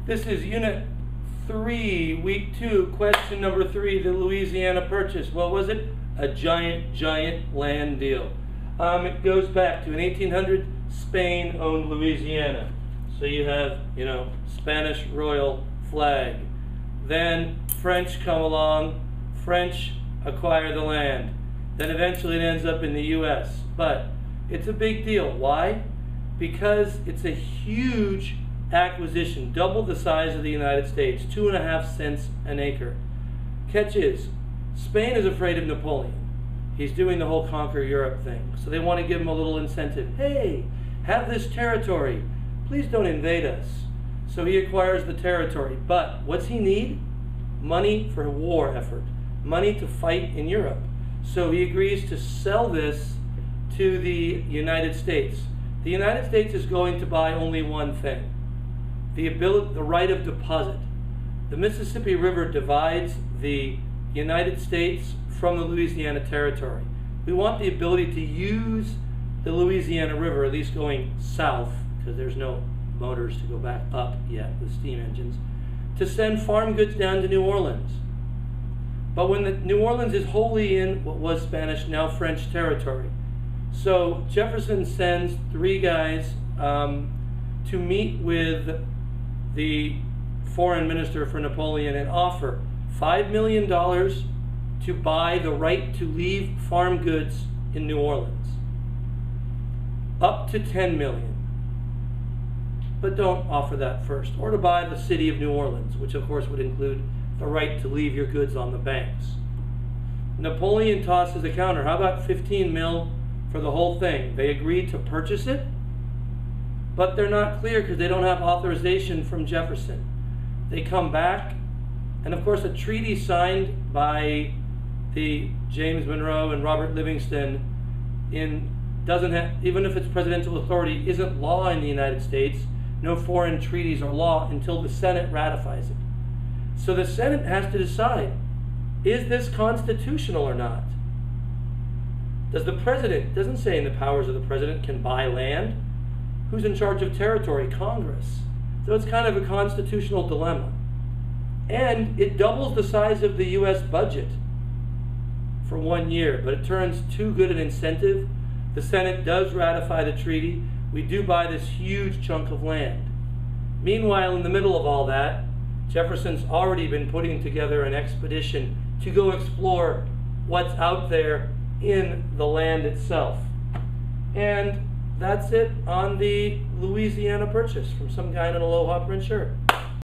This is Unit 3, Week 2, question number 3, the Louisiana Purchase. What was it? A giant land deal. It goes back to in 1800, Spain owned Louisiana. So you have, Spanish royal flag. Then French come along, French acquire the land. Then eventually it ends up in the U.S. But it's a big deal. Why? Because it's a huge acquisition, double the size of the United States, 2.5 cents an acre. Catch is, Spain is afraid of Napoleon. He's doing the whole conquer Europe thing. So they want to give him a little incentive. Hey, have this territory. Please don't invade us. So he acquires the territory. But what's he need? Money for a war effort. Money to fight in Europe. So he agrees to sell this to the United States. The United States is going to buy only one thing. The right of deposit. The Mississippi River divides the United States from the Louisiana Territory. We want the ability to use the Louisiana River, at least going south, because there's no motors to go back up yet with steam engines, to send farm goods down to New Orleans. But when New Orleans is wholly in what was Spanish, now French territory. So Jefferson sends 3 guys to meet with the foreign minister for Napoleon and offer $5 million to buy the right to leave farm goods in New Orleans. Up to $10 million. But don't offer that first. Or to buy the city of New Orleans, which of course would include the right to leave your goods on the banks. Napoleon tosses a counter. How about 15 mil for the whole thing? They agreed to purchase it, but they're not clear because they don't have authorization from Jefferson. They come back, and of course a treaty signed by the James Monroe and Robert Livingston doesn't have, even if it's presidential authority, isn't law in the United States. No foreign treaties are law until the Senate ratifies it. So the Senate has to decide, is this constitutional or not? Does the president, doesn't say in the powers of the president, can buy land? Who's in charge of territory? Congress. So it's kind of a constitutional dilemma. And it doubles the size of the U.S. budget for 1 year, but it turns too good an incentive. The Senate does ratify the treaty. We do buy this huge chunk of land. Meanwhile, in the middle of all that, Jefferson's already been putting together an expedition to go explore what's out there in the land itself. And that's it on the Louisiana Purchase from some guy in an Aloha print shirt.